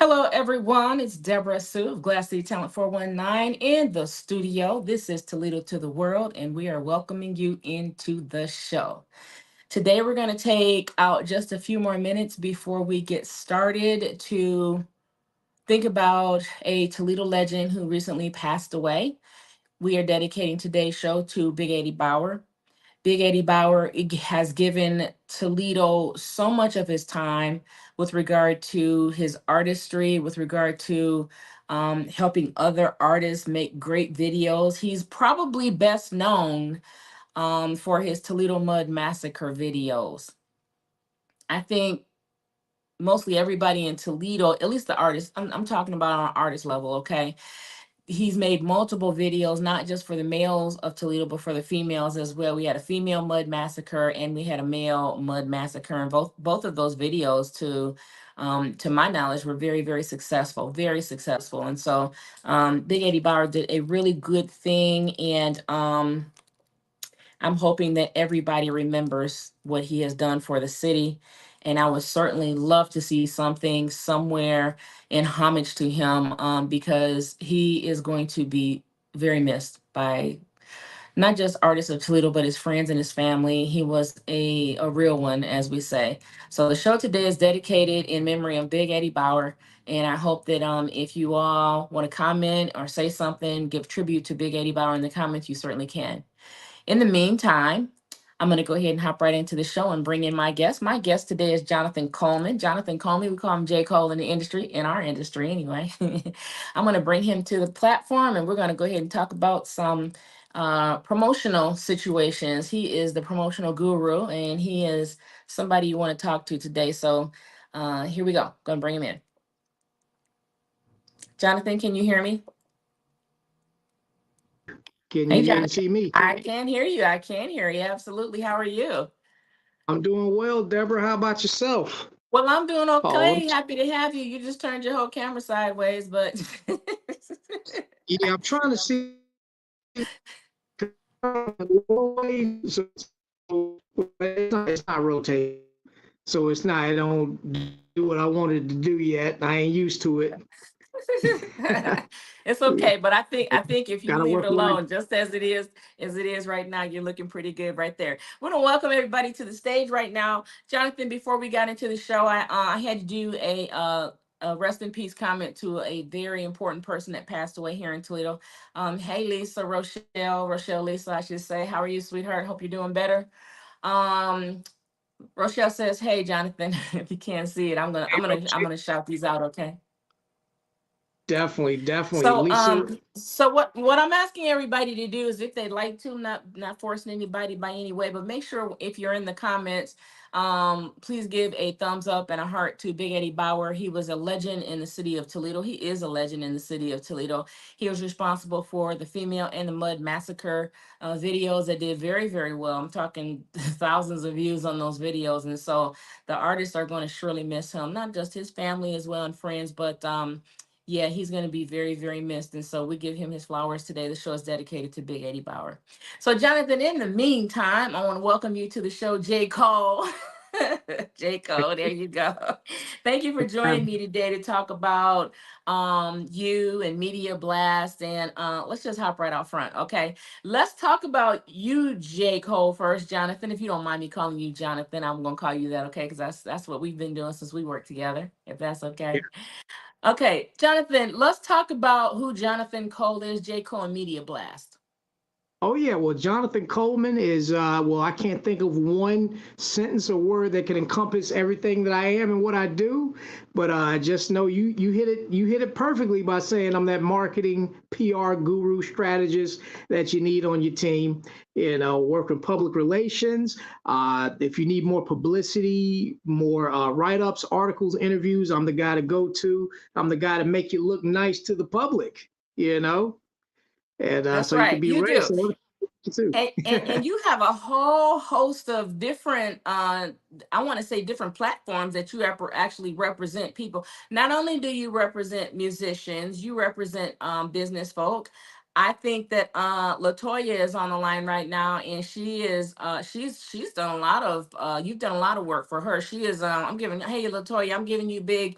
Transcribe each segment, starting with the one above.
Hello, everyone. It's DebraSue of Glass City Talent 419 in the studio. This is Toledo to the World, and we are welcoming you into the show. Today, we're going to take out just a few more minutes before we get started to think about a Toledo legend who recently passed away. We are dedicating today's show to Big Eddie Bauer. Big Eddie Bauer has given Toledo so much of his time with regard to his artistry, with regard to helping other artists make great videos. He's probably best known for his Toledo Mud Massacre videos. I think mostly everybody in Toledo, at least the artists, I'm talking about on an artist level, okay? He's made multiple videos, not just for the males of Toledo, but for the females as well. We had a female mud massacre and we had a male mud massacre, and both of those videos, to my knowledge, were very, very successful, very successful. And so Big Eddie Bauer did a really good thing, and I'm hoping that everybody remembers what he has done for the city. And I would certainly love to see something somewhere in homage to him, because he is going to be very missed by not just artists of Toledo, but his friends and his family. He was a real one, as we say. So the show today is dedicated in memory of Big Eddie Bauer. And I hope that if you all want to comment or say something, give tribute to Big Eddie Bauer in the comments, you certainly can. In the meantime, I'm going to go ahead and hop right into the show and bring in my guest. My guest today is Jonathan Coleman. Jonathan Coleman, we call him J.Cole in the industry, in our industry anyway. I'm going to bring him to the platform, and we're going to go ahead and talk about some promotional situations. He is the promotional guru, and he is somebody you want to talk to today. So here we go. Going to bring him in. Jonathan, can you hear me? Can Hey, you hear and Jonathan. see me? I can hear you. I can hear you. Absolutely. How are you? I'm doing well, Deborah. How about yourself? Well, I'm doing Oh, okay. Happy to have you. You just turned your whole camera sideways, but yeah, I'm trying to see so it's not rotating. So it's not, I don't do what I wanted to do yet. I ain't used to it. it's okay. But I think if you Gotta leave it work on it. alone, just as it is right now, you're looking pretty good right there. We want to welcome everybody to the stage right now. Jonathan, before we got into the show, I had to do a rest in peace comment to a very important person that passed away here in Toledo. Hey, Lisa, Rochelle, Lisa, I should say. How are you, sweetheart? Hope you're doing better. Um, Rochelle says, "Hey, Jonathan, if you can't see it, I'm gonna shout these out, okay?" Definitely, definitely. So, Lisa, what I'm asking everybody to do is, if they'd like to, not forcing anybody by any way, but make sure if you're in the comments, please give a thumbs up and a heart to Big Eddie Bauer. He was a legend in the city of Toledo. He is a legend in the city of Toledo. He was responsible for the female and the mud massacre videos that did very, very well. I'm talking thousands of views on those videos, and so the artists are going to surely miss him. Not just his family as well and friends, but yeah, he's going to be very, very missed. And so we give him his flowers today. The show is dedicated to Big Eddie Bauer. So, Jonathan, in the meantime, I want to welcome you to the show, J.Cole. J.Cole, there you go. Thank you for joining me today to talk about you and Media Blast. And let's just hop right out front, okay? Let's talk about you, J.Cole, first, Jonathan. If you don't mind me calling you Jonathan, I'm going to call you that, okay? Because that's what we've been doing since we worked together, if that's okay. Okay, Jonathan, let's talk about who Jonathan Cole is, J. Cole and Media Blast. oh yeah, well, Jonathan Coleman is well, I can't think of one sentence or word that can encompass everything that I am and what I do, but just know you hit it perfectly by saying I'm that marketing PR guru strategist that you need on your team. You know, work in public relations. If you need more publicity, more write-ups, articles, interviews, I'm the guy to go to. I'm the guy to make you look nice to the public. You know, and That's so you can right, be you do. racing too. And you have a whole host of different, I want to say different platforms that you actually represent people. Not only do you represent musicians, you represent business folk. I think that Latoya is on the line right now, and she's done a lot of you've done a lot of work for her. She is I'm giving hey Latoya, I'm giving you big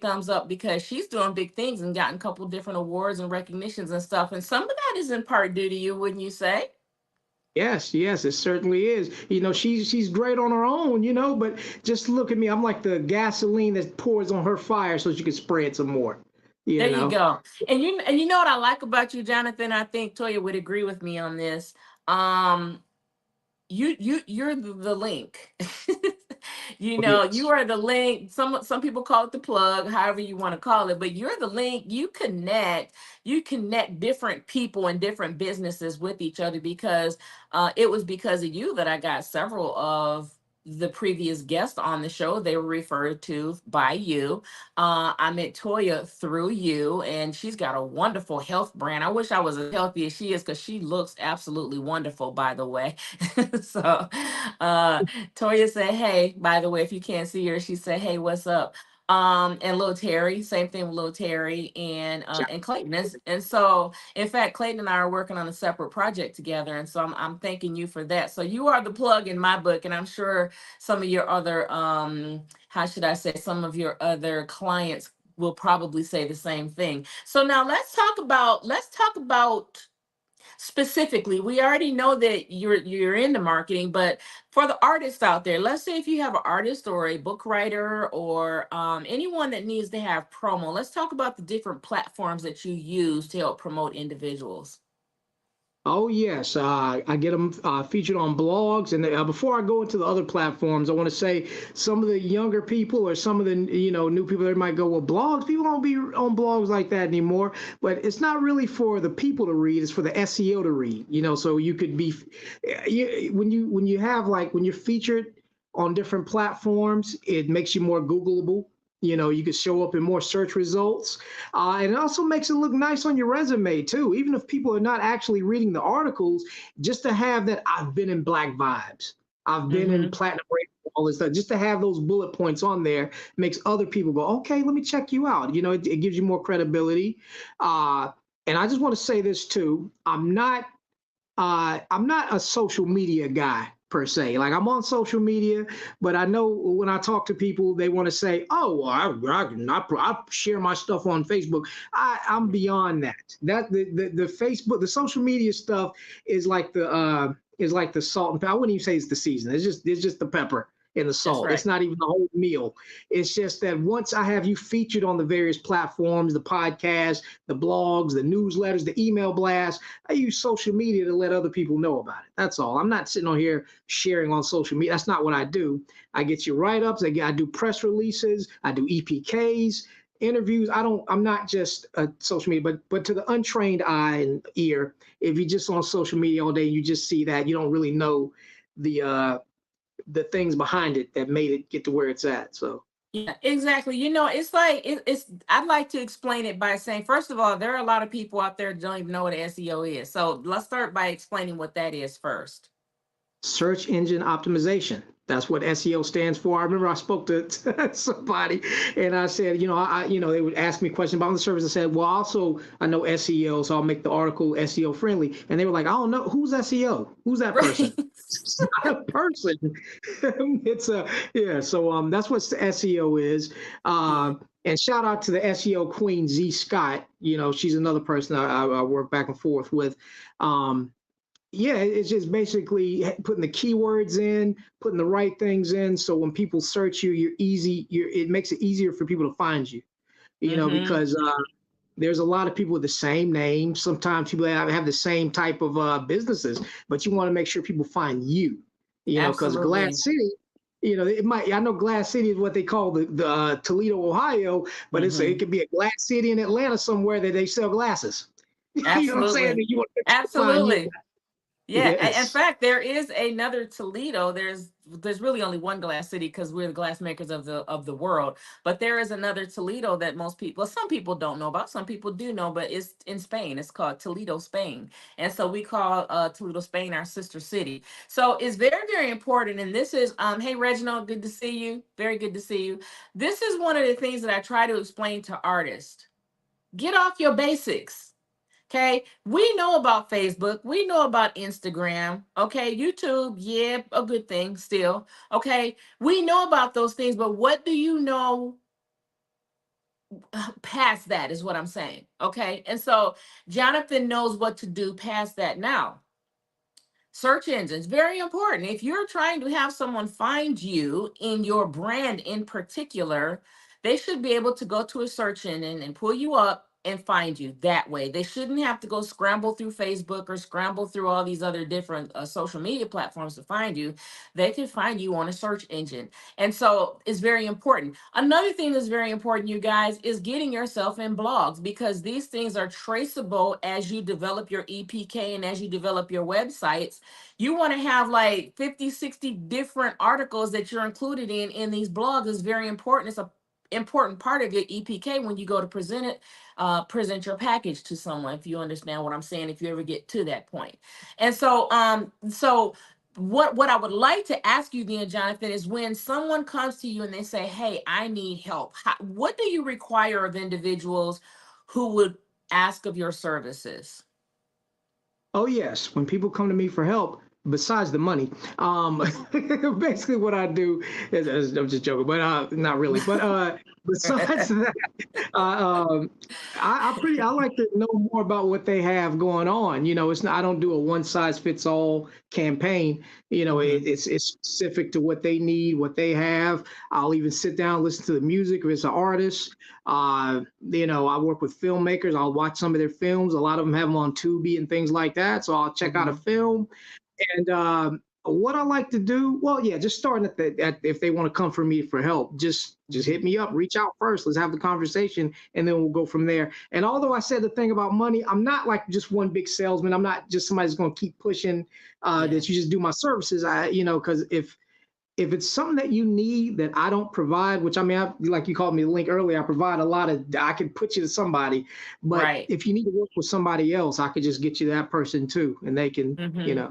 thumbs up because she's doing big things and gotten a couple different awards and recognitions and stuff. And some of that is in part due to you, wouldn't you say? Yes, yes, it certainly is. She's great on her own, but just look at me. I'm like the gasoline that pours on her fire so she can spread some more. There You you know. go. And you know what I like about you, Jonathan? I think Toya would agree with me on this. Um, you're the link. You Oh, know, you yes. are the link. Some people call it the plug, however you want to call it, but you're the link. You connect different people and different businesses with each other because it was because of you that I got several of the previous guests on the show. They were referred to by you. I met Toya through you, and she's got a wonderful health brand. I wish I was as healthy as she is because she looks absolutely wonderful, by the way. So, uh, Toya said, "Hey, by the way, if you can't see her, she said, hey, what's up?" And little Terry, same thing with little Terry and Clayton. And so, in fact, Clayton and I are working on a separate project together, and so I'm thanking you for that. So you are the plug in my book, and I'm sure some of your other how should I say, some of your other clients will probably say the same thing. So now let's talk about specifically. We already know that you're into marketing, but for the artists out there, let's say if you have an artist or a book writer or anyone that needs to have promo, let's talk about the different platforms that you use to help promote individuals. Oh yes, I get them featured on blogs, and before I go into the other platforms, I want to say some of the younger people or some of the new people that might go, well, blogs, people don't be on blogs like that anymore. But it's not really for the people to read; it's for the SEO to read. So you could be when you have like when you're featured on different platforms, it makes you more Googleable. You could show up in more search results, and it also makes it look nice on your resume too. Even if people are not actually reading the articles, just to have that I've been in Black Vibes, I've been in Mm-hmm. Platinum Radio, all this stuff, just to have those bullet points on there makes other people go, okay, let me check you out. It gives you more credibility. Uh, and I just want to say this too. I'm not a social media guy per se. Like I'm on social media, but I know when I talk to people, they want to say, "Oh, well, I share my stuff on Facebook." I'm beyond that. That the Facebook, the social media stuff is like the salt and pepper. I wouldn't even say it's the season. It's just the pepper and the That's salt. It's right. not even the whole meal. It's just that once I have you featured on the various platforms, the podcasts, the blogs, the newsletters, the email blasts, I use social media to let other people know about it. That's all. I'm not sitting on here sharing on social media. That's not what I do. I get you write ups. I do press releases. I do EPKs, interviews. I'm not just a social media, but to the untrained eye and ear, if you're just on social media all day, you just see that you don't really know the uh, the things behind it that made it get to where it's at. So Yeah, exactly. It's like it's. I'd like to explain it by saying, first of all, there are a lot of people out there that don't even know what SEO is. So let's start by explaining what that is first. search engine optimization. That's what SEO stands for. I remember I spoke to somebody and I said, they would ask me questions about the service. I said, well, also I know SEO, so I'll make the article SEO friendly. And they were like, I don't know who's SEO. Who's that Right. person? It's not a person. It's a yeah. So that's what SEO is. Yeah. And shout out to the SEO queen Z Scott. She's another person I work back and forth with. Um, yeah, it's just basically putting the keywords in, putting the right things in, so when people search you, it makes it easier for people to find you. Mm-hmm. Because there's a lot of people with the same name. Sometimes people have the same type of businesses, but you want to make sure people find you. Because Absolutely. Glass City, it might. I know Glass City is what they call the Toledo, Ohio, but it Mm-hmm. could be a Glass City in Atlanta somewhere that they sell glasses. You know what I'm saying? Absolutely. And you want to find you. Absolutely. Yeah, in Yes. fact, there is another Toledo. There's really only one glass city because we're the glass makers of the world. But there is another Toledo that most people, well, some people don't know about. Some people do know, but it's in Spain. It's called Toledo, Spain, and so we call Toledo, Spain, our sister city. So it's very, very important. And this is, hey Reginald, good to see you. Very good to see you. This is one of the things that I try to explain to artists. Get off your basics. Okay, we know about Facebook, we know about Instagram. Okay, YouTube, yeah, a good thing still. Okay, we know about those things, but what do you know past that is what I'm saying. Okay, and so Jonathan knows what to do past that now. Search engines, very important. If you're trying to have someone find you in your brand in particular, they should be able to go to a search engine and pull you up and find you that way. They shouldn't have to go scramble through Facebook or scramble through all these other different social media platforms to find you. They can find you on a search engine. And so it's very important. Another thing that's very important, you guys, is getting yourself in blogs, because these things are traceable as you develop your EPK and as you develop your websites. You want to have like 50, 60 different articles that you're included in these blogs. Is very important. It's a important part of your EPK when you go to present your package to someone, if you understand what I'm saying, if you ever get to that point. And so what I would like to ask you then, Jonathan, is when someone comes to you and they say, hey, I need help, what do you require of individuals who would ask of your services? Oh yes, when people come to me for help, besides the money, basically what I do I'm just joking, but not really. But besides that, um, I like to know more about what they have going on. It's not, I don't do a one size fits all campaign. Hmm. It's specific to what they need, what they have. I'll even sit down, listen to the music if it's an artist. I work with filmmakers. I'll watch some of their films. A lot of them have them on Tubi and things like that. So I'll check out a Hmm. film. And what I like to do, well, yeah, just starting at if they want to come for me for help, just hit Hmm. me up, reach out first. Let's have the conversation, and then we'll go from there. And although I said the thing about money, I'm not like just one big salesman. I'm not just somebody that's going to keep pushing Yeah. that you just do my services. Because if it's something that you need that I don't provide, which I mean, like you called me a link earlier, I provide a lot of, I can put you to somebody. But Right. if you need to work with somebody else, I could just get you that person too, and they can, Hmm.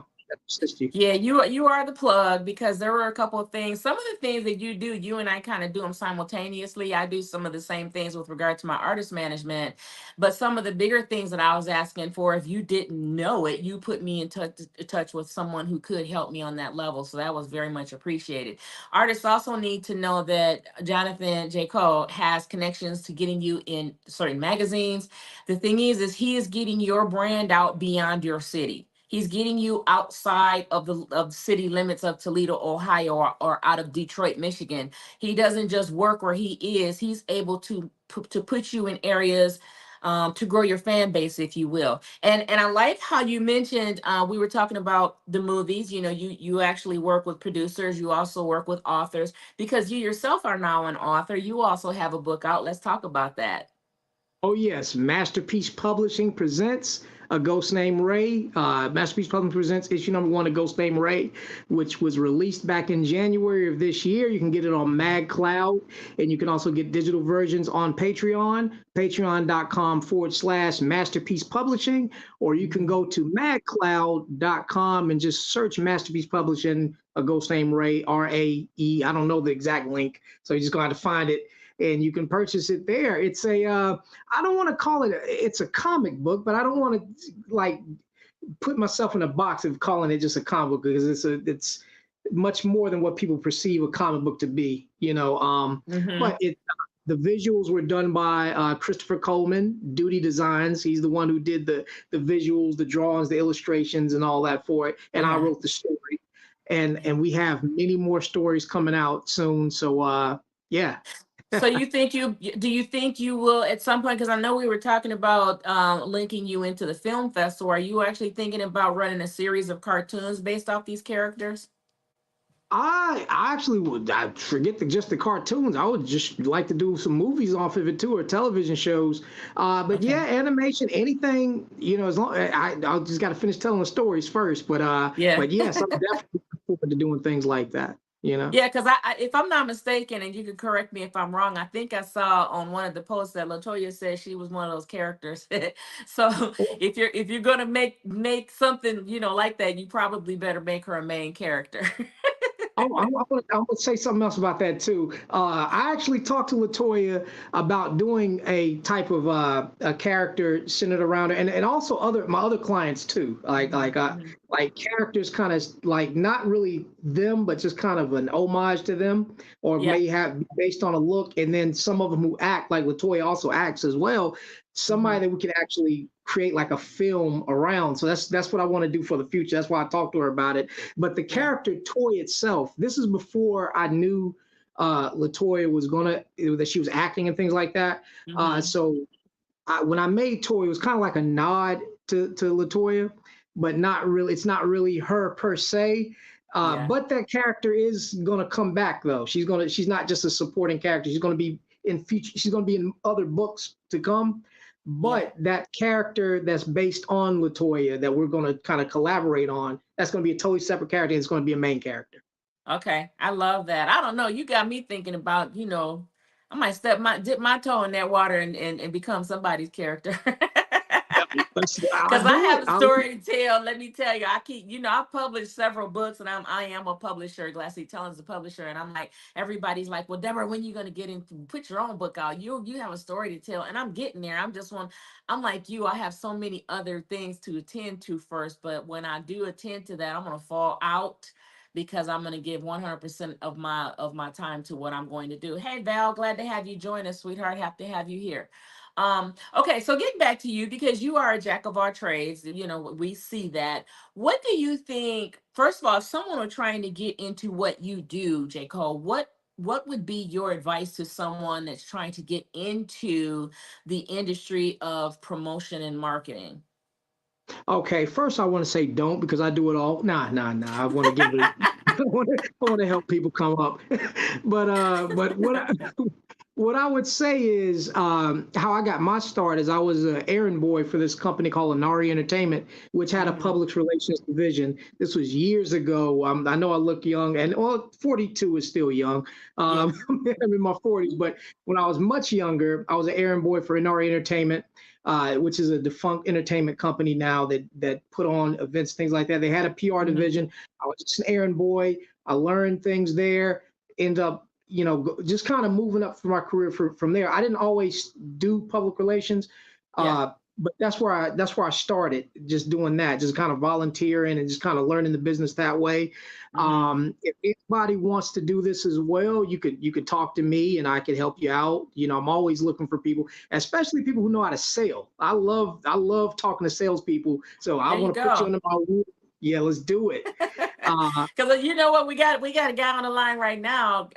assist you. Yeah, you are the plug, because there were a couple of things. Some of the things that you do, you and I kind of do them simultaneously. I do some of the same things with regard to my artist management, but some of the bigger things that I was asking for, if you didn't know it, you put me in touch with someone who could help me on that level. So that was very much appreciated. Artists also need to know that Jonathan J.Cole has connections to getting you in certain magazines. The thing is he is getting your brand out beyond your city. He's getting you outside of city limits of Toledo, Ohio, or out of Detroit, Michigan. He doesn't just work where he is. He's able to put you in areas to grow your fan base, if you will. And I like how you mentioned, we were talking about the movies. You actually work with producers. You also work with authors, because you yourself are now an author. You also have a book out. Let's talk about that. Oh yes, Masterpiece Publishing presents A Ghost Named Ray. Masterpiece Publishing presents issue number one, A Ghost Named Ray, which was released back in January of this year. You can get it on MagCloud, and you can also get digital versions on Patreon, patreon.com/Masterpiece Publishing, or you can Mhm. go to magcloud.com and just search Masterpiece Publishing, A Ghost Named Ray, RAE. I don't know the exact link, so you're just going to have to find it and you can purchase it there. It's I don't want to call it it's a comic book, but I don't want to like put myself in a box of calling it just a comic book because it's much more than what people perceive a comic book to be, Mhm. but the visuals were done by Christopher Coleman, Duty Designs. He's the one who did the visuals, the drawings, the illustrations, and all that for it. And I Yeah. wrote the story. And we have many more stories coming out soon. So yeah. So do you think you will at some point, because I know we were talking about linking you into the film festival. Are you actually thinking about running a series of cartoons based off these characters? I actually would. I forget just the cartoons. I would just like to do some movies off of it too, or television shows. But Okay. yeah, animation, anything. As long I just got to finish telling the stories first. Yeah. But yes, I'm definitely looking forward to doing things like that. Yeah, because if I'm not mistaken, and you can correct me if I'm wrong, I think I saw on one of the posts that Latoya said she was one of those characters. So if you're gonna make something like that, you probably better make her a main character. I'm gonna say something else about that too. I actually talked to Latoya about doing a type of a character centered around her, and also other my other clients too. Hmm. Hmm. Like characters kind of like not really them, but just kind of an homage to them, or Yeah. may have based on a look. And then some of them who act like Latoya also acts as well. Hmm. Somebody that we can actually create like a film around. So that's what I want to do for the future. That's why I talked to her about it. But the Yeah. character Toy itself, this is before I knew Latoya was gonna that she was acting and things like that. Hmm. When I made Toy, it was kind of like a nod to Latoya, but not really. It's not really her per se. Yeah. But that character is gonna come back though. She's not just a supporting character. She's gonna be in future. She's gonna be in other books to come. Yeah. But that character that's based on Latoya that we're gonna kind of collaborate on, that's gonna be a totally separate character. And it's gonna be a main character. Okay. I love that. I don't know. You got me thinking about, I might dip my toe in that water and become somebody's character. Because I'll I do have it. a story to tell. Let me tell you, I've published several books, and I am a publisher. Glassy Talent is a publisher, and I'm like, everybody's like, well, Deborah, when you gonna get into put your own book out? You have a story to tell, and I'm getting there. I'm like you. I have so many other things to attend to first, but when I do attend to that, I'm gonna fall out because I'm gonna give 100% of my time to what I'm going to do. Hey Val, glad to have you join us, sweetheart. Happy to have you here. Okay, so getting back to you, because you are a jack of all trades, we see that. What do you think, first of all, if someone were trying to get into what you do, J. Cole, what would be your advice to someone that's trying to get into the industry of promotion and marketing? Okay, first I want to say don't because I do it all. Nah, nah, nah. I want to give it. I want to help people come up. But what I would say is how I got my start is I was an errand boy for this company called Inari Entertainment, which had a Hmm. public relations division. This was years ago. I know I look young, and well, 42 is still young. Yeah. I'm in my 40s, but when I was much younger, I was an errand boy for Inari Entertainment, which is a defunct entertainment company now that put on events, things like that. They had a PR Hmm. division. I was just an errand boy. I learned things there. End up, just kind of moving up for my career from there. I didn't always do public relations, Yeah. but that's where I started, just doing that, just kind of volunteering and just kind of learning the business that way. Hmm. If anybody wants to do this as well, you could talk to me and I could help you out. I'm always looking for people, especially people who know how to sell. I love talking to salespeople, so I There you want to put you go. under my wing. Yeah, let's do it. Uh, Because you know what, we got a guy on the line right now.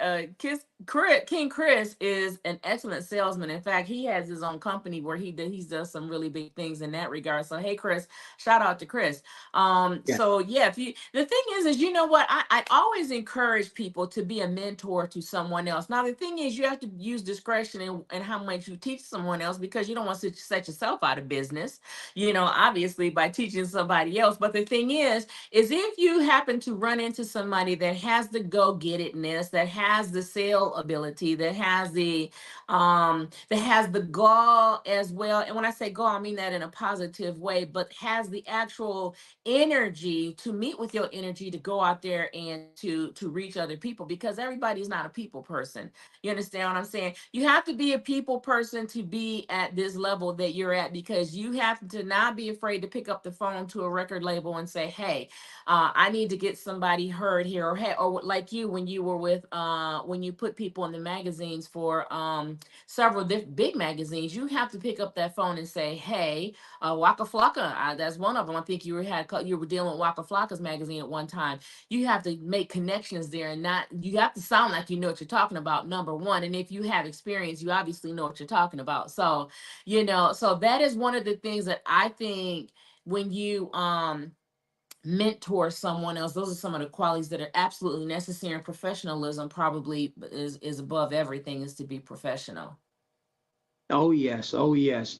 King Chris is an excellent salesman. In fact, he has his own company where he does some really big things in that regard. So hey, Chris, shout out to Chris. yeah. So yeah, if you the thing is you know what, I always encourage people to be a mentor to someone else. Now the thing is, you have to use discretion in how much you teach someone else, because you don't want to set yourself out of business. Obviously by teaching somebody else. But the thing is if you happen to run into somebody that has the go get itness, that has the sale ability, that has the gall as well. And when I say gall, I mean that in a positive way, but has the actual energy to meet with your energy to go out there and to reach other people, because everybody's not a people person. You understand what I'm saying? You have to be a people person to be at this level that you're at, because you have to not be afraid to pick up the phone to a record label and say, hey, I need to get somebody heard here, or like you when you were with when you put people in the magazines for several big magazines. You have to pick up that phone and say, hey, Waka Flocka, that's one of them. I think you were dealing with Waka Flocka's magazine at one time. You have to make connections there, and not you have to sound like you know what you're talking about, number one. And if you have experience, you obviously know what you're talking about. So that is one of the things that I think when you mentor someone else, those are some of the qualities that are absolutely necessary. And professionalism probably is above everything, is to be professional. Oh yes,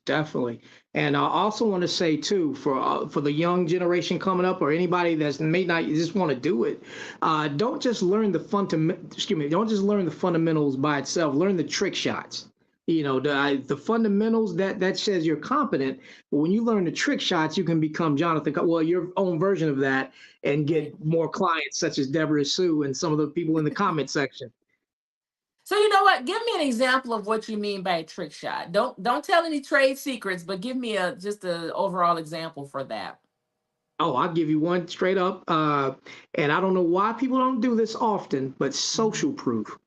definitely. And I also want to say too, for the young generation coming up, or anybody that may not just want to do it, don't just learn the fundamental. Excuse me, don't just learn the fundamentals by itself. Learn the trick shots. The fundamentals that says you're competent. But when you learn the trick shots, you can become well, your own version of that, and Right. get more clients, such as DebraSue and some of the people in the comment section. So you know what? Give me an example of what you mean by a trick shot. Don't tell any trade secrets, but give me a just a overall example for that. Oh, I'll give you one straight up. And I don't know why people don't do this often, but Hmm. social proof.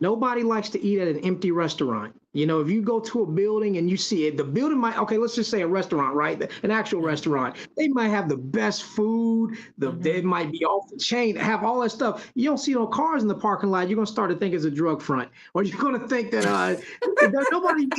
Nobody likes to eat at an empty restaurant. If you go to a building and you see it, the building might, okay, let's just say a restaurant, right? An actual Yeah. restaurant. They might have the best food, they Hmm. might be off the chain, have all that stuff. You don't see no cars in the parking lot, you're going to start to think it's a drug front. Or you're going to think that nobody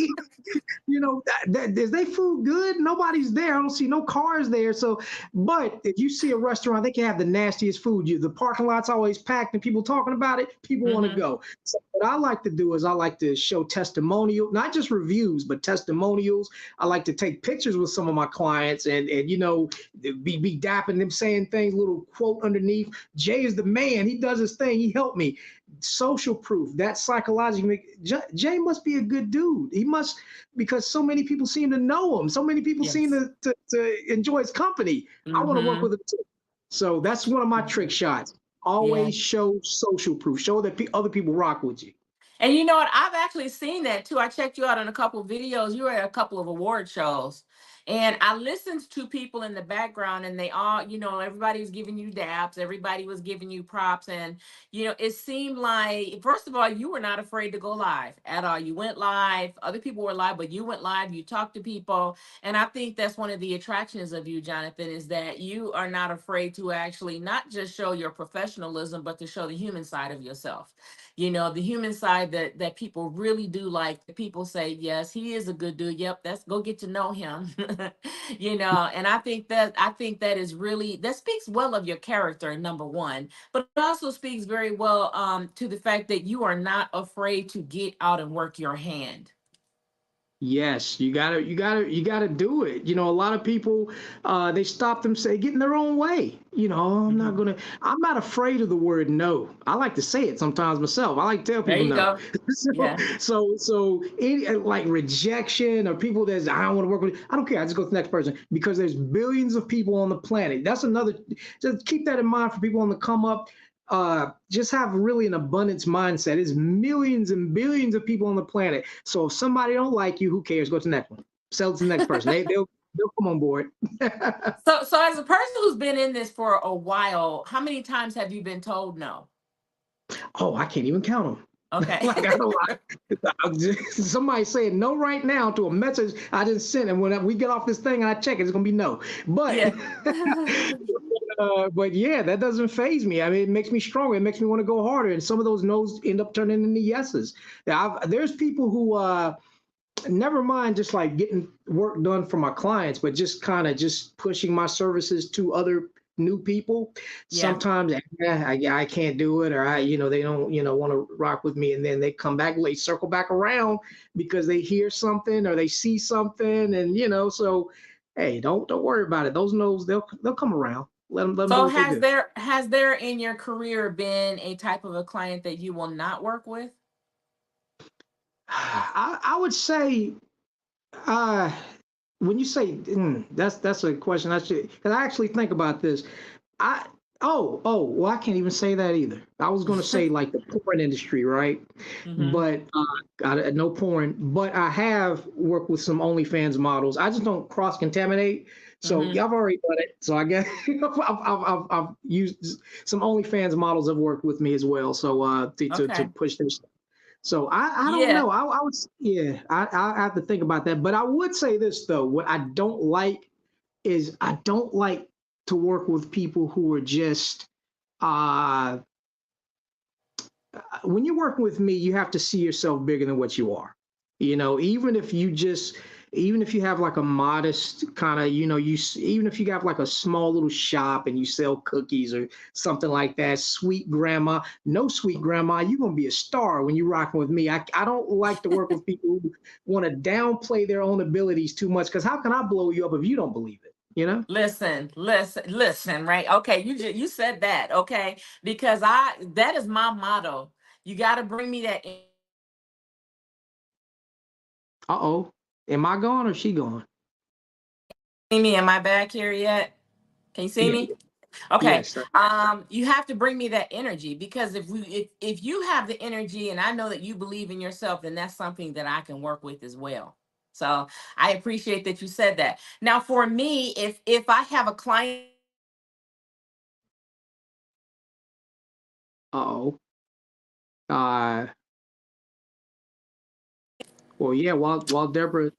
is they food good? Nobody's there. I don't see no cars there. So, but if you see a restaurant, they can have the nastiest food. The parking lot's always packed and people talking about it. People want to Hmm. go. So what I like to do is I like to show testimonial, not just reviews, but testimonials. I like to take pictures with some of my clients and be dapping them, saying things, little quote underneath. Jay is the man. He does his thing. He helped me. Social proof. That psychologically, Jay must be a good dude. He must, because so many people seem to know him. So many people seem Yes. to enjoy his company. I want to work Hmm. with him too. So that's one of my trick shots. Yeah. Always show social proof. Show that other people rock with you. And you know what? I've actually seen that too. I checked you out on a couple of videos. You were at a couple of award shows. And I listened to people in the background, and they all, everybody was giving you daps, everybody was giving you props. And, it seemed like, first of all, you were not afraid to go live at all. You went live, other people were live, but you went live, you talked to people. And I think that's one of the attractions of you, Jonathan, is that you are not afraid to actually not just show your professionalism, but to show the human side of yourself, the human side that people really do like. The people say, yes, he is a good dude, yep, let's go get to know him. And I think that is really, that speaks well of your character, number one, but it also speaks very well to the fact that you are not afraid to get out and work your hand. Yes, you gotta do it. A lot of people they stop them say get in their own way. Hmm. I'm not afraid of the word no. I like to say it sometimes myself. I like to tell There people you no. go. so Yeah. so any like rejection or people that I don't want to work with, I don't care. I just go to the next person because there's billions of people on the planet. That's another, just keep that in mind for people on the come up. Just have really an abundance mindset. There's millions and billions of people on the planet. So if somebody don't like you, who cares? Go to the next one. Sell it to the next person. They'll come on board. So as a person who's been in this for a while, how many times have you been told no? Oh, I can't even count them. Okay. Like I don't. Somebody saying no right now to a message I just sent, and when we get off this thing and I check it, it's gonna be no. But Yeah. but yeah, that doesn't phase me. I mean, it makes me stronger. It makes me want to go harder. And some of those no's end up turning into yeses. There's people who never mind just like getting work done for my clients, but just kind of just pushing my services to other new people. Yeah. Sometimes I can't do it, or they don't want to rock with me, and then they come back, they circle back around because they hear something or they see something, and so hey, don't worry about it. Those no's they'll come around. Let them do So what they has do. there in your career been a type of a client that you will not work with? I would say uh when you say that's a question I should, because I actually think about this. I well, I can't even say that either. I was going to say like the porn industry, right? Hmm. But no porn. But I have worked with some OnlyFans models. I just don't cross contaminate. So Hmm. y'all have already done it. So I guess I've used some OnlyFans models have worked with me as well. So to Okay. push this. So I don't Yeah. know. I would, yeah, I have to think about that. But I would say this though. What I don't like is I don't like to work with people who are just uh when you're working with me, you have to see yourself bigger than what you are. Even if you have like a modest kind of, even if you have like a small little shop and you sell cookies or something like that, sweet grandma, no sweet grandma, you're going to be a star when you're rocking with me. I don't like to work with people who want to downplay their own abilities too much, because how can I blow you up if you don't believe it? You know? Listen, right? Okay, you said that, okay? Because that is my motto. You got to bring me that Uh-oh. Am I gone or she gone? See me? Am I back here yet? Can you see Yeah. me? Okay. Yes. You have to bring me that energy, because if you have the energy and I know that you believe in yourself, then that's something that I can work with as well. So I appreciate that you said that. Now, for me, if I have a client, Uh-oh. Uh, well, yeah, while Deborah,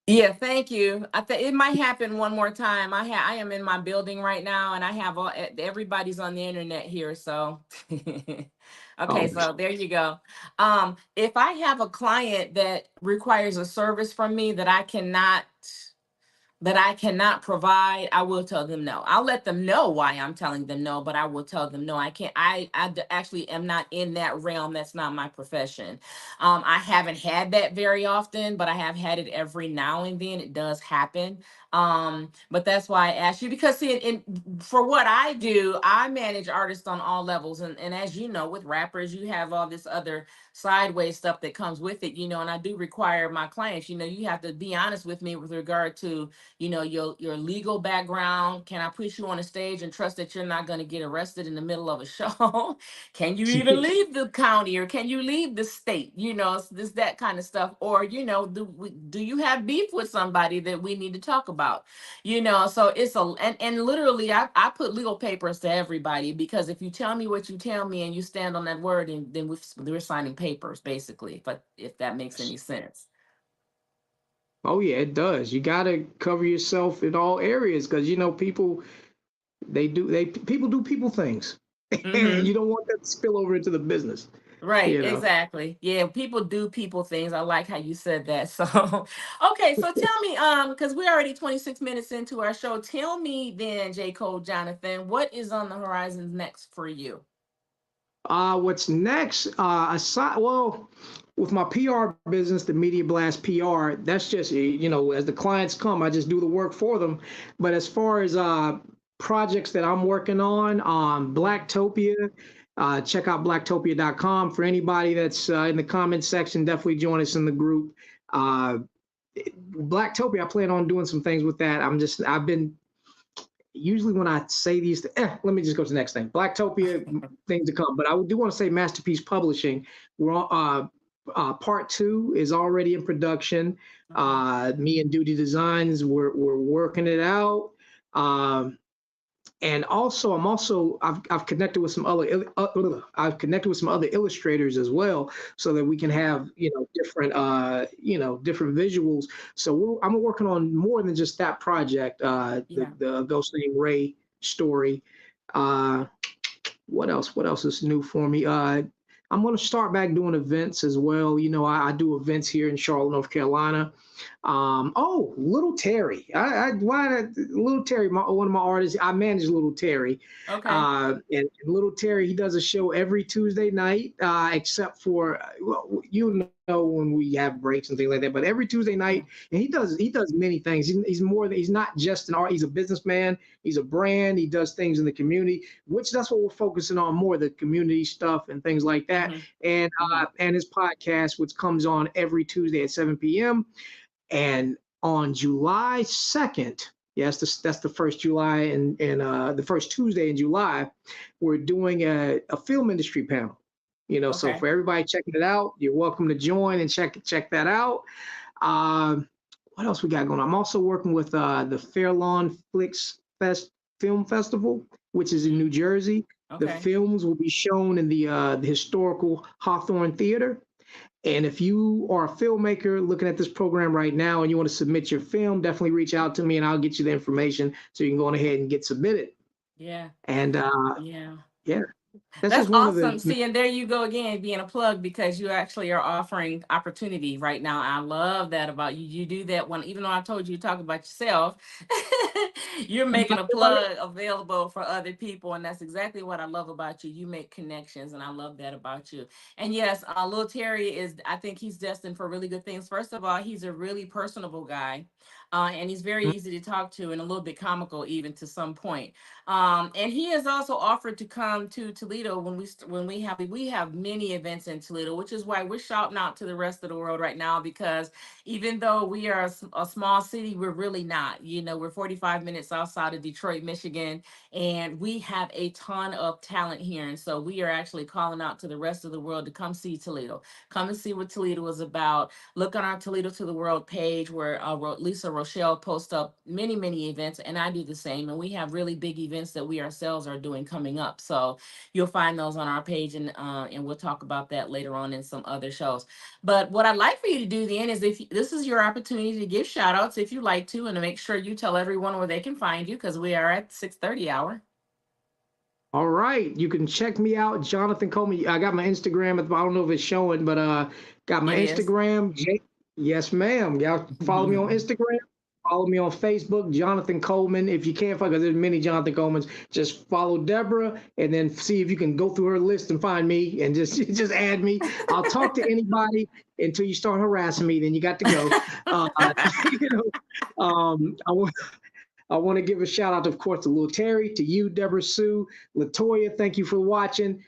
yeah, thank you. I think it might happen one more time. I am in my building right now, and I have everybody's on the internet here. So, okay, oh, so there you go. If I have a client that requires a service from me that I cannot provide, I will tell them no. I'll let them know why I'm telling them no, but I will tell them no. I can't. Actually am not in that realm. That's not my profession. I haven't had that very often, but I have had it every now and then. It does happen. But that's why I asked you, because see, for what I do, I manage artists on all levels, and as you know, with rappers, you have all this other sideways stuff that comes with it, and I do require my clients, you have to be honest with me with regard to your legal background. Can I push you on a stage and trust that you're not going to get arrested in the middle of a show? Can you even leave the county, or can you leave the state? It's this that kind of stuff. Or do you have beef with somebody that we need to talk about? So it's and literally I put legal papers to everybody, because if you tell me what you tell me and you stand on that word, and then we're signing papers basically, if that makes any sense. oh yeah, it does. You gotta cover yourself in all areas because people people do people things, and Mm-hmm. you don't want that to spill over into the business. Right, You know. exactly. Yeah, people do people things. I like how you said that. So, okay, so tell me, because we're already 26 minutes into our show. Tell me then, J. Cole Jonathan, what is on the horizon next for you? What's next? Aside, well, with my PR business, the Media Blast PR, that's just as the clients come, I just do the work for them. But as far as projects that I'm working on, Blacktopia, check out blacktopia.com. For anybody that's in the comment section, definitely join us in the group. Uh, Blacktopia, I plan on doing some things with that. I've been usually when I say these, let me just go to the next thing. Blacktopia, things to come. But I do want to say Masterpiece Publishing. We're part two is already in production. Okay. Me and Duty Designs, we're working it out. Um, and also I've connected with some I've connected with some other illustrators as well, so that we can Okay. have different different visuals. So I'm working on more than just that project, Yeah. the Ghost Named Ray story. uh what else is new for me? I'm going to start back doing events as well. I do events here in Charlotte, North Carolina. Oh, Little Terry. Little Terry, one of my artists. I manage Little Terry, Okay. and Little Terry, he does a show every Tuesday night, except for well, when we have breaks and things like that. But every Tuesday night, Yeah. and he does many things. He's not just an art. He's a businessman. He's a brand. He does things in the community, which that's what we're focusing on more, the community stuff and things like that. Mm-hmm. And his podcast, which comes on every Tuesday at 7 p.m. And on July 2nd, yes, that's the first July and the first Tuesday in July, we're doing a film industry panel. So Okay. for everybody checking it out, you're welcome to join and check that out. Um, what else we got going on? I'm also working with the Fairlawn Flicks Film Festival, which is in Mm-hmm. New Jersey. The Okay. films will be shown in the historical Hawthorne Theater. And if you are a filmmaker looking at this program right now and you want to submit your film, definitely reach out to me and I'll get you the information so you can go on ahead and get submitted. Yeah. And Yeah. yeah, that's That's just one of awesome. the. See, and there you go again, being a plug, because you actually are offering opportunity right now. I love that about you. You do that when, even though I told you to talk about yourself, You're making a plug available for other people, and that's exactly what I love about you. You make connections, and I love that about you. And yes, Lil Terry is. I think he's destined for really good things. First of all, he's a really personable guy, and he's very easy to talk to, and a little bit comical even to some point. And he has also offered to come to Toledo when we have many events in Toledo, which is why we're shouting out to the rest of the world right now, because even though we are a small city, we're really not. We're 45 minutes outside of Detroit, Michigan, and we have a ton of talent here. And so we are actually calling out to the rest of the world to come see Toledo. Come and see what Toledo is about. Look on our Toledo to the World page where Lisa Rochelle posts up many, many events, and I do the same. And we have really big events that we ourselves are doing coming up. So you'll find those on our page, and we'll talk about that later on in some other shows. But what I'd like for you to do then is, if this is your opportunity to give shout outs if you like to, and to make sure you tell everyone where they can find you, because we are at 6:30 hour. All right, you can check me out, Jonathan Coleman. I got my Instagram. I don't know if it's showing, but got my It is. Instagram. Yes, ma'am. Y'all follow me on Instagram. Follow me on Facebook, Jonathan Coleman. If you can't find, because there's many Jonathan Colemans, just follow Deborah, and then see if you can go through her list and find me, and just just add me. I'll talk to anybody until you start harassing me. Then you got to go. Uh, you I want to give a shout out, of course, to Lil Terry, to you, Deborah Sue, Latoya. Thank you for watching.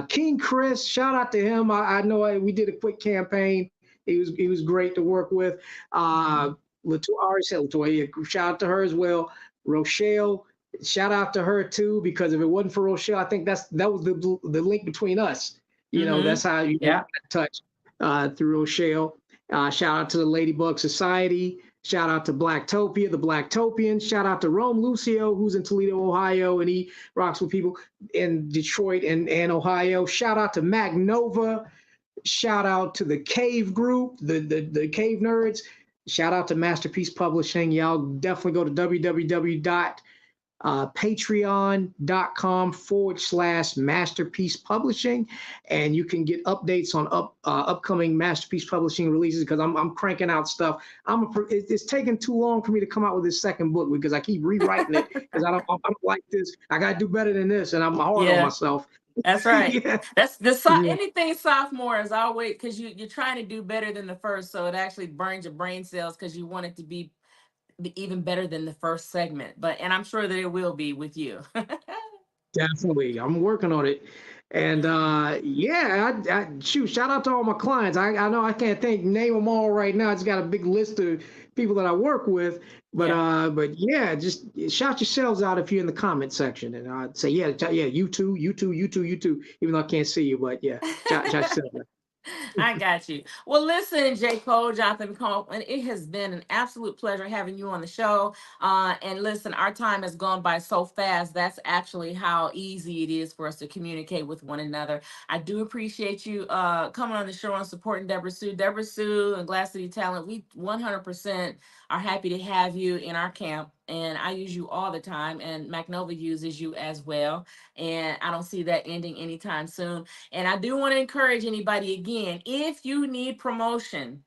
King Chris, shout out to him. I know we did a quick campaign. He was great to work with. Mhm. Latoya, I already said Latoya. Shout out to her as well. Rochelle, shout out to her too, because if it wasn't for Rochelle, I think that was the link between us. That's how we Yeah. got in touch through Rochelle. Shout out to the Ladybug Society. Shout out to Blacktopia, the Blacktopians. Shout out to Rome Lucio, who's in Toledo, Ohio, and he rocks with people in Detroit and Ohio. Shout out to Mac Nova. Shout out to the Cave Group, the Cave Nerds. Shout out to Masterpiece Publishing. Y'all definitely go to patreon.com/masterpiece publishing, and you can get updates on upcoming masterpiece publishing releases, because I'm cranking out stuff. It's taking too long for me to come out with this second book, because I keep rewriting it, because I don't like this. I gotta do better than this, and I'm hard on Yeah. myself. That's right. Yeah. That's the Yeah. anything sophomore is always, because you're trying to do better than the first, so it actually burns your brain cells because you want it to be even better than the first segment. And I'm sure that it will be with you. Definitely. I'm working on it. And yeah, shoot, shout out to all my clients. I know I can't name them all right now. I just got a big list of people that I work with. But Yeah. yeah, just shout yourselves out if you're in the comment section. And I'd say, yeah, you too, you too, you too, you too, even though I can't see you, but yeah, shout yourself out. I got you. Well, listen, J.Cole, Jonathan Cole, and it has been an absolute pleasure having you on the show. And listen, our time has gone by so fast. That's actually how easy it is for us to communicate with one another. I do appreciate you coming on the show and supporting Deborah Sue. Deborah Sue and Glass City Talent, we 100% are happy to have you in our camp. And I use you all the time, and MacNova uses you as well. And I don't see that ending anytime soon. And I do want to encourage anybody again, if you need promotion,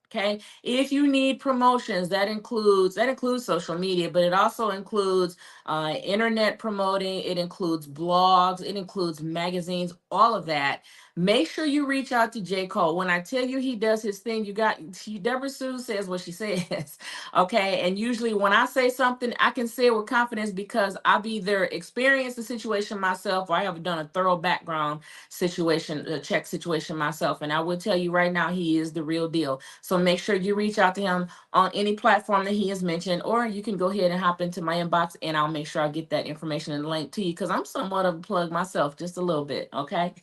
okay, if you need promotions, that includes social media, but it also includes internet promoting, it includes blogs, it includes magazines, all of that. Make sure you reach out to J. Cole. When I tell you he does his thing, Deborah Sue says what she says. Okay. And usually when I say something, I can say it with confidence because I've either experienced the situation myself, or I have done a thorough background check situation myself. And I will tell you right now, he is the real deal. So make sure you reach out to him on any platform that he has mentioned, or you can go ahead and hop into my inbox, and I'll make sure I get that information and link to you, because I'm somewhat of a plug myself, just a little bit. Okay.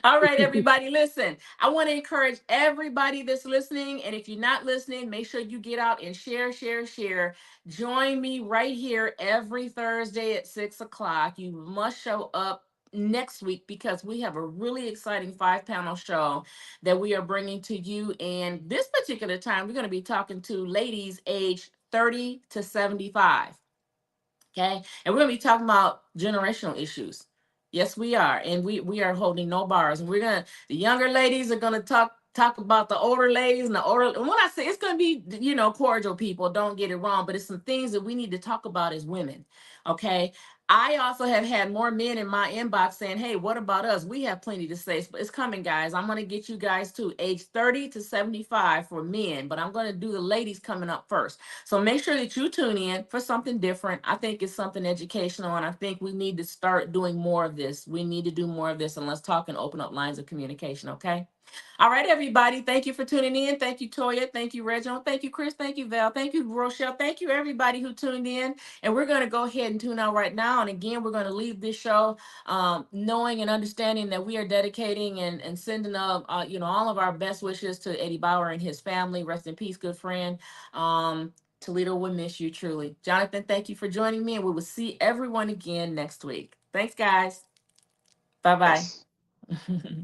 All right, everybody, listen. I want to encourage everybody that's listening. And if you're not listening, make sure you get out and share, share, share. Join me right here every Thursday at 6 o'clock. You must show up next week, because we have a really exciting 5 panel show that we are bringing to you. And this particular time, we're going to be talking to ladies aged 30 to 75. Okay. And we're going to be talking about generational issues. Yes, we are. And we are holding no bars. And the younger ladies are going to talk. talk about the older ladies and the older. And when I say it's going to be, cordial, people, don't get it wrong, but it's some things that we need to talk about as women. Okay. I also have had more men in my inbox saying, hey, what about us? We have plenty to say. But it's coming, guys. I'm going to get you guys to age 30 to 75 for men, but I'm going to do the ladies coming up first. So make sure that you tune in for something different. I think it's something educational, and I think we need to start doing more of this. We need to do more of this, and let's talk and open up lines of communication, okay? All right, everybody. Thank you for tuning in. Thank you, Toya. Thank you, Reginald. Thank you, Chris. Thank you, Val. Thank you, Rochelle. Thank you, everybody who tuned in. And we're going to go ahead and tune out right now. And again, we're going to leave this show knowing and understanding that we are dedicating and sending up, all of our best wishes to Eddie Bauer and his family. Rest in peace, good friend. Toledo will miss you truly. Jonathan, thank you for joining me. And we will see everyone again next week. Thanks, guys. Bye bye. Yes.